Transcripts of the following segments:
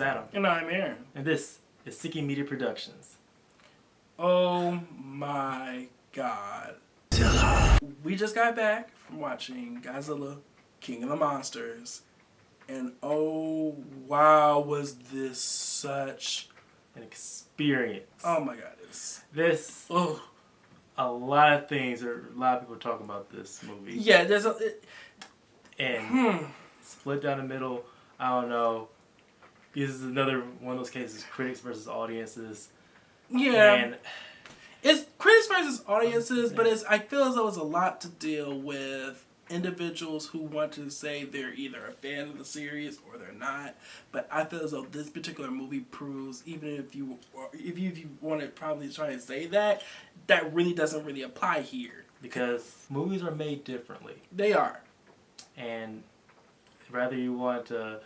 Adam. And I'm Aaron. And this is Seeking Media Productions. Oh my god. We just got back from watching Godzilla, King of the Monsters. And oh wow, was this such An experience. Oh my god. A lot of things, a lot of people talking about this movie. Yeah, Split down the middle. I don't know. This is another one of those cases, critics versus audiences. Yeah. And it's critics versus audiences, but I feel as though it's a lot to deal with individuals who want to say they're either a fan of the series or they're not. But I feel as though this particular movie proves, even if you want to probably try and say that really doesn't really apply here. Because movies are made differently. They are. And whether you want to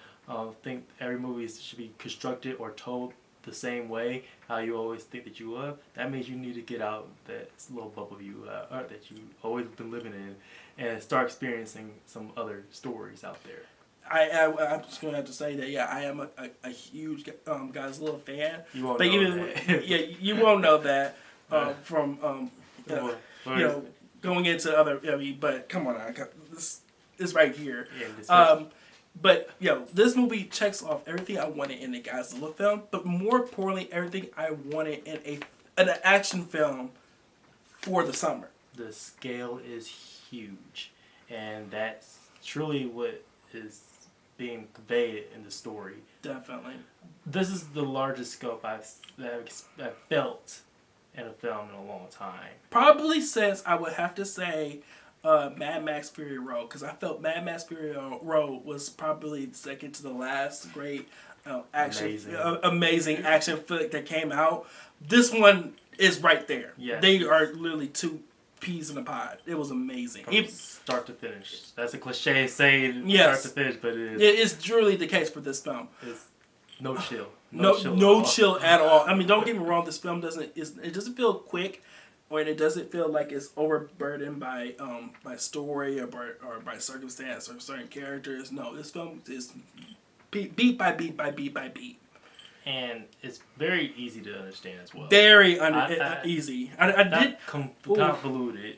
think every movie should be constructed or told the same way, how you always think that you love, that means you need to get out that little bubble that you always been living in and start experiencing some other stories out there. I'm just gonna have to say that I am a huge Godzilla fan. You won't know that. Yeah, you won't know that from going into other. But come on, this is right here. Yeah, but this movie checks off everything I wanted in a Godzilla film, but more importantly, everything I wanted in an action film for the summer. The scale is huge, and that's truly what is being conveyed in the story. Definitely. This is the largest scope I've felt in a film in a long time. Probably since, I would have to say, Mad Max Fury Road, because I felt Mad Max Fury Road was probably second to the last great amazing action flick that came out. This one is right there. Yes. They are literally two peas in a pod. It was amazing. From start to finish. That's a cliche saying, yes, start to finish, but it is. It is truly the case for this film. It's no chill. No chill at all. I mean, don't get me wrong. This film doesn't feel quick, or it doesn't feel like it's overburdened by story or by circumstance or certain characters. No, this film is beat by beat by beat by beat. And it's very easy to understand as well. Very easy. Not convoluted.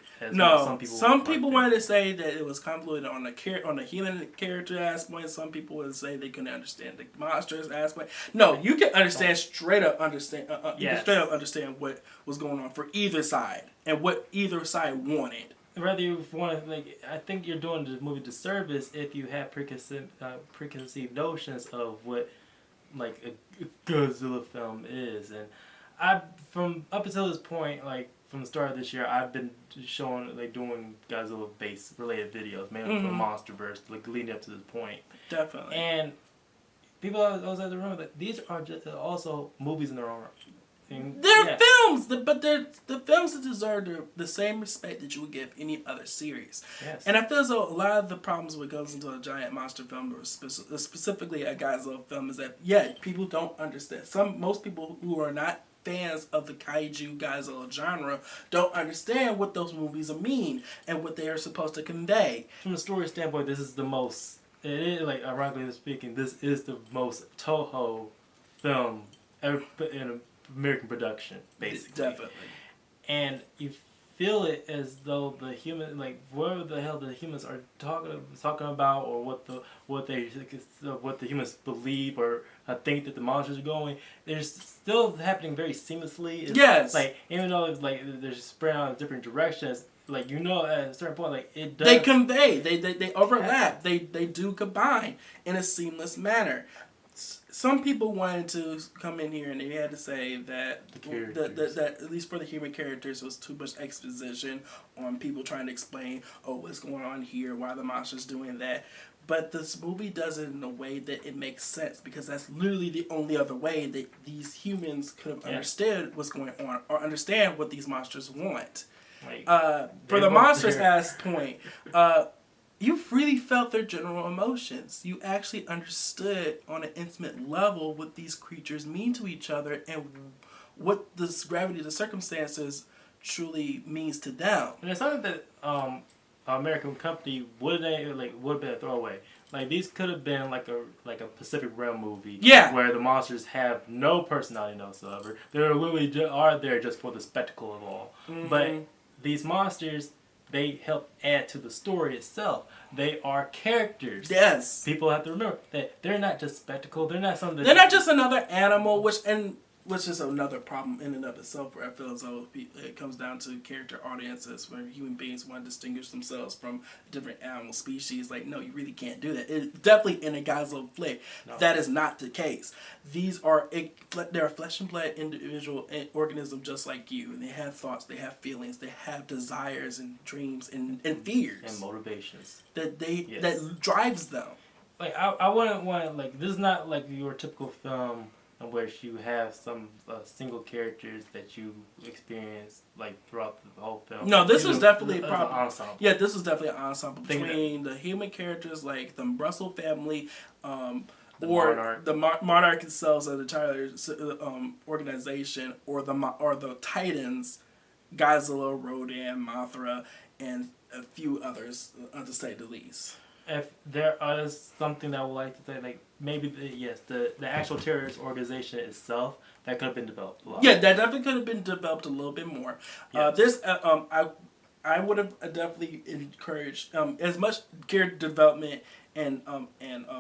Some people wanted to say that it was convoluted on the human character aspect. Some people would say they couldn't understand the monsters aspect. No, you can understand straight up understand. You can straight up understand what was going on for either side and what either side wanted. Whether you want to, I think you're doing the movie disservice if you have preconceived notions of what a Godzilla film is. And from up until this point, from the start of this year, I've been showing doing Godzilla based related videos, mainly for Monsterverse, leading up to this point. Definitely. And people always have to remember that these are just also movies in their own right. They're films, but they're the films that deserve the same respect that you would give any other series. Yes. And I feel as though a lot of the problems with goes into a giant monster film, or specifically a Godzilla film, is that people don't understand. Most people who are not fans of the kaiju Godzilla genre don't understand what those movies mean and what they are supposed to convey. From a story standpoint, this is the most. It is ironically speaking, this is the most Toho film ever in American production, basically. Definitely. And you feel it as though the human, whatever the hell the humans are talking about, or what the humans believe or think that the monsters are going, they're still happening very seamlessly. Yes. Even though they're spread out in different directions, at a certain point, it does. They convey. They overlap. They do combine in a seamless manner. Some people wanted to come in here and they had to say that that at least for the human characters, was too much exposition on people trying to explain, what's going on here, why the monster's doing that. But this movie does it in a way that it makes sense, because that's literally the only other way that these humans could have understood what's going on or understand what these monsters want. For the monsters point, you really felt their general emotions. You actually understood on an intimate level what these creatures mean to each other and what this gravity of the circumstances truly means to them. And it's something that American company would have been a throwaway. Like these could have been like a Pacific Rim movie, where the monsters have no personality whatsoever. They literally are there just for the spectacle of all. Mm-hmm. But these monsters, they help add to the story itself. They are characters. Yes. People have to remember that they're not just spectacle. They're not something. They're not just another animal, which is another problem in and of itself, where I feel as though it comes down to character audiences, where human beings want to distinguish themselves from different animal species. Like, no, you really can't do that. It definitely in a Godzilla flick, that is not the case. They're a flesh and blood individual organism just like you, and they have thoughts, they have feelings, they have desires and dreams and fears and motivations that drives them. Like I wouldn't want this is not like your typical film in which you have some single characters that you experience throughout the whole film. No, this was definitely an ensemble. Yeah, this was definitely an ensemble between the human characters like the Russell family, the Monarch itself, the entire organization, or the Titans, Godzilla, Rodan, Mothra, and a few others, to say the least. If there is something that I would like to say, maybe the actual terrorist organization itself, that could have been developed a lot. Yeah, that definitely could have been developed a little bit more. Yes. I would have definitely encouraged as much character development and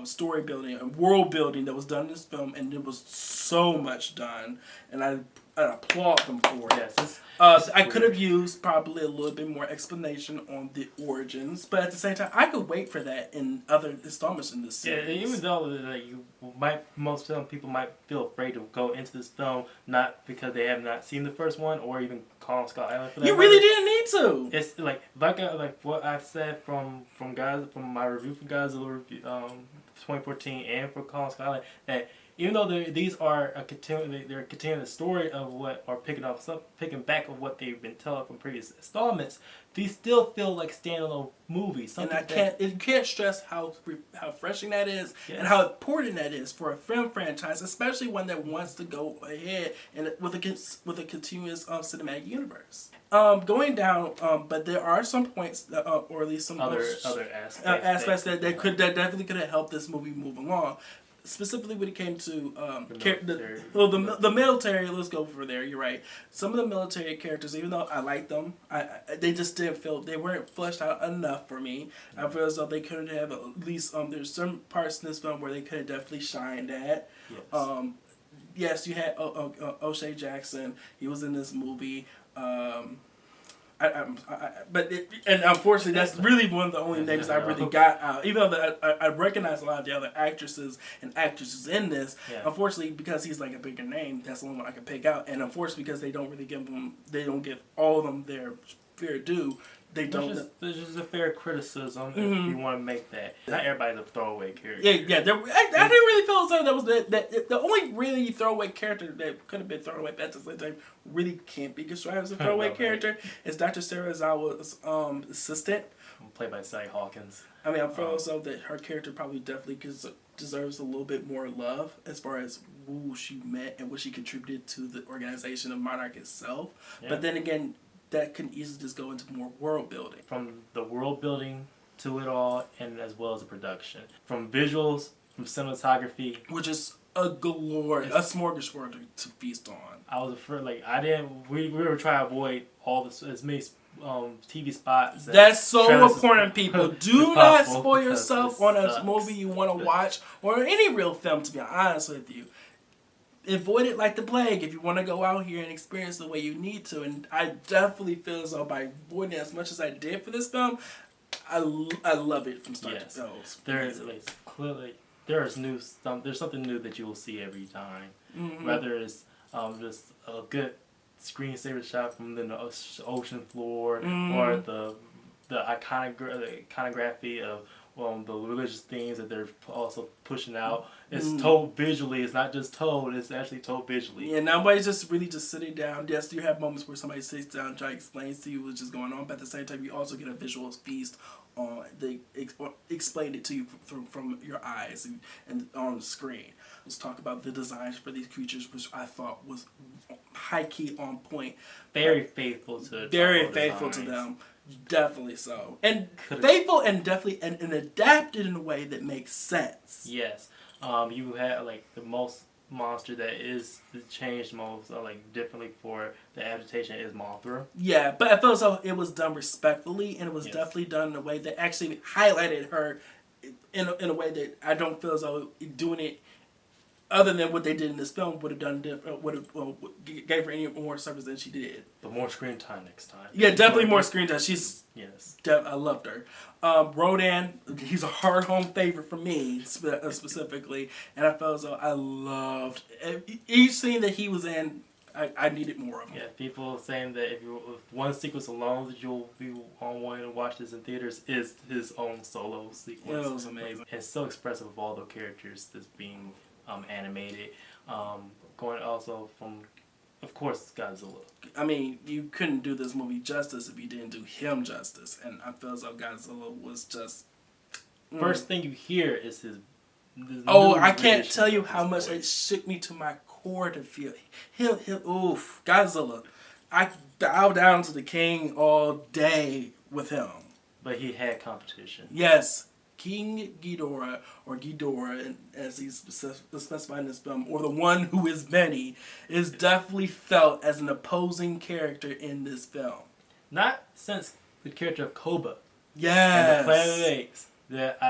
story building and world building that was done in this film, and it was so much done, and I applaud them for it. Yes. I could have used probably a little bit more explanation on the origins, but at the same time, I could wait for that in other installments in this series. Yeah, even though most people might feel afraid to go into this film, not because they have not seen the first one or even Kong Skull Island. For that you really didn't need to. It's like what I've said from my review for Godzilla 2014 and for Kong Skull Island, that even though these are they're continuing the story of what, or picking back of what they've been telling from previous installments, these still feel like standalone movies. And you can't stress how refreshing that is, and how important that is for a film franchise, especially one that wants to go ahead and with a continuous cinematic universe. Going down, but there are some points that, or at least some other aspects that definitely could have helped this movie move along. Specifically when it came to the military, let's go for there. You're right. Some of the military characters, even though I like them, they just didn't feel, they weren't fleshed out enough for me. I feel as though they could have at least there's some parts in this film where they could have definitely shined at. Yes. Yes, you had O'Shea Jackson. He was in this movie. And unfortunately, that's really one of the only names I really got out. Even though I recognize a lot of the other actresses and actresses in this, unfortunately, because he's like a bigger name, that's the only one I can pick out. And unfortunately, because they don't give all of them their fair due. There's just a fair criticism if you want to make that. Not everybody's a throwaway character. Yeah. I didn't really feel as though that was the only really throwaway character that could have been thrown away, but at the same time really can't be described as a throwaway character is Dr. Serizawa's assistant, played by Sally Hawkins. I mean, I feel as though that her character probably definitely deserves a little bit more love as far as who she met and what she contributed to the organization of Monarch itself. Yeah. But then again, that can easily just go into more world building. From the world building to it all, and as well as the production. From visuals, from cinematography. Which is a smorgasbord to feast on. I was afraid, we were trying to avoid as many TV spots. That's so important, people. Do not spoil yourself on a movie you want to watch, or any real film, to be honest with you. Avoid it like the plague if you want to go out here and experience the way you need to. And I definitely feel as though by avoiding it as much as I did for this film, I love it from start to finish. There's something new that you will see every time. Mm-hmm. Whether it's just a good screensaver shot from the ocean floor, or the iconography of the religious themes that they're also pushing out. It's told visually. It's not just told. It's actually told visually. Yeah, nobody's just really just sitting down. Yes, you have moments where somebody sits down and tries to explain to you what's just going on, but at the same time, you also get a visual feast on explain it to you from your eyes and on the screen. Let's talk about the designs for these creatures, which I thought was high key on point. Very faithful to them. Definitely so. And Could've- faithful and definitely and adapted in a way that makes sense. Yes. You had like the most monster that is changed most like differently for the adaptation is Mothra. Yeah, but I feel as though it was done respectfully, and it was Yes. definitely done in a way that actually highlighted her in a way that I don't feel as though doing it other than what they did in this film would have done different, would have gave her any more service than she did. But more screen time next time. Yeah, definitely more screen time. She's yes. I loved her. Rodan, he's a hard home favorite for me specifically, and I felt as though I loved each scene that he was in. I needed more of him. Yeah, people saying that if one sequence alone that you'll be wanting to watch this in theaters is his own solo sequence. It was amazing. It's so expressive of all the characters that's being animated. Going also from, of course, Godzilla. I mean, you couldn't do this movie justice if you didn't do him justice, and I feel as though Godzilla was just. First thing you hear is his. Oh, I can't tell you how much it shook me to my core to feel him. Oof, Godzilla. I bow down to the king all day with him. But he had competition. Yes, King Ghidorah, or Ghidorah, as he's specified in this film, or the one who is many, is definitely felt as an opposing character in this film. Not since the character of Koba. Yes. And the Planet of the Apes that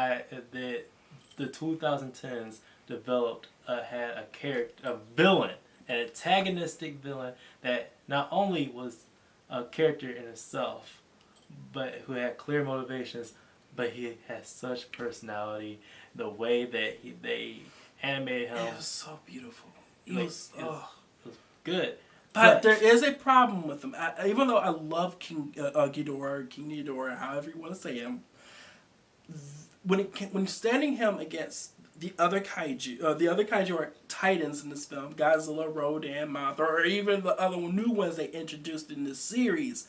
the 2010s developed had a character, a villain, an antagonistic villain that not only was a character in itself, but who had clear motivations, but he had such personality. The way that they animated him, it was so beautiful. It was good. But there is a problem with him. Even though I love King Ghidorah, however you want to say him, when standing him against the other kaiju are titans in this film, Godzilla, Rodan, Mothra, or even the other new ones they introduced in this series,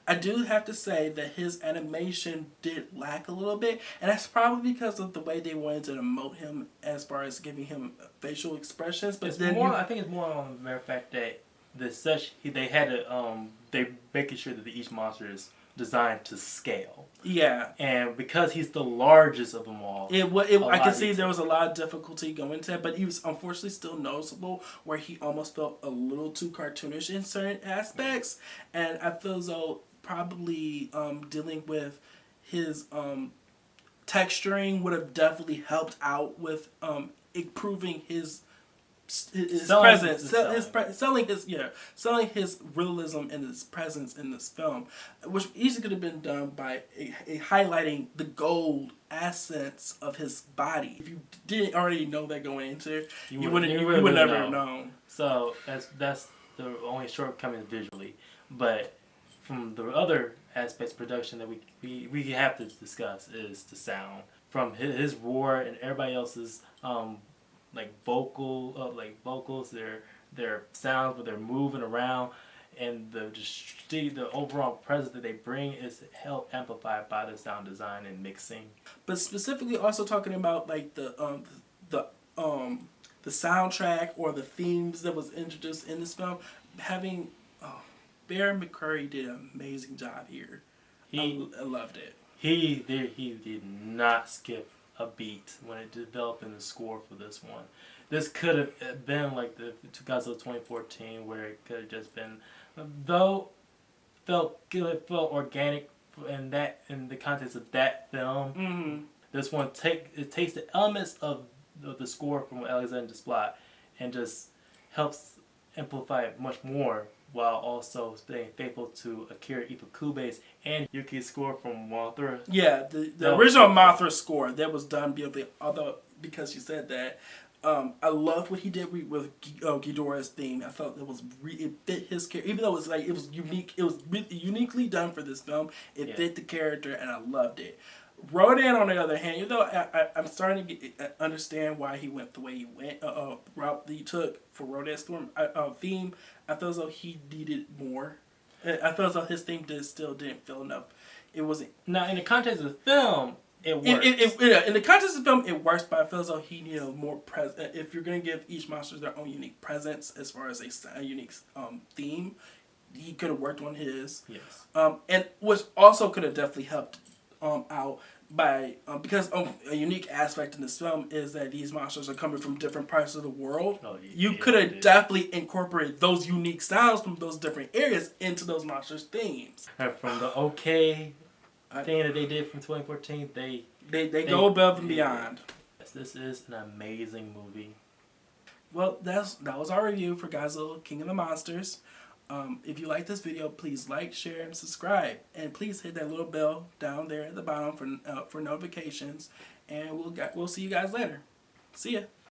I do have to say that his animation did lack a little bit, and that's probably because of the way they wanted to emote him as far as giving him facial expressions. But I think it's more on the mere fact that they had to they making sure that each monster is designed to scale. Yeah. And because he's the largest of them all, I can see there was a lot of difficulty going to it, but he was unfortunately still noticeable where he almost felt a little too cartoonish in certain aspects, and I feel as though probably dealing with his texturing would have definitely helped out with improving his presence, selling his realism and his presence in this film, which easily could have been done by a highlighting the gold accents of his body. If you didn't already know that going into it, you would never have known. So that's the only shortcoming visually, but from the other aspects of production that we have to discuss is the sound. From his roar and everybody else's vocals, their sounds, but they're moving around, and the overall presence that they bring is helped amplified by the sound design and mixing. But specifically, also talking about like the soundtrack or the themes that was introduced in this film, having Bear McCreary did an amazing job here. I loved it. He did not skip a beat when it developed in the score for this one. This could have been like the Godzilla 2014, where it could have just been, though it felt organic in the context of that film. Mm-hmm. This one takes the elements of the score from Alexander Desplat and just helps amplify it much more, while also staying faithful to Akira Ifukube's and Yuki's score from Mothra. Yeah, the original Mothra score that was done beautifully. Although, because you said that, I loved what he did with Ghidorah's theme. I felt it fit his character, even though it was unique. It was really uniquely done for this film. It fit the character, and I loved it. Rodan, on the other hand, even though I'm starting to understand why he went the way he went, route that he took for Rodan's theme, I feel as though he needed more. I feel as though his theme still didn't feel enough. It wasn't. Now, in the context of the film, it works. In the context of the film, it works, but I feel as though he needed more if you're going to give each monster their own unique presence as far as a unique theme, he could have worked on his. Yes. And which also could have definitely helped out by because a unique aspect in this film is that these monsters are coming from different parts of the world. Oh, you could have definitely incorporated those unique styles from those different areas into those monsters' themes. And from the thing that they did from 2014, they go above and beyond. Yes, this is an amazing movie. Well, that was our review for Godzilla, King of the Monsters. If you like this video, please like, share, and subscribe. And please hit that little bell down there at the bottom for notifications. And we'll see you guys later. See ya.